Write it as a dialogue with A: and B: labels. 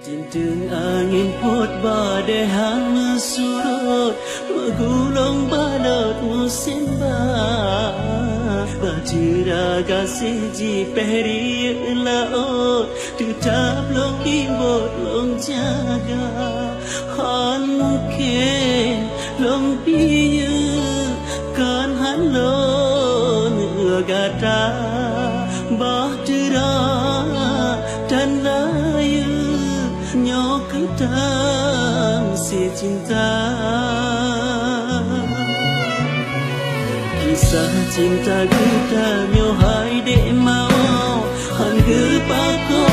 A: Tintang angin pot badai hang meusuroet, menggulung balot musim bah. Bajira kasih ji pehri laut, tetap long ibot long jaga. Han mungkin long biya kan han lon gata bah tera dan layu nyok ketang si cinta. Kisah cinta kita nyohai dek mau han gepako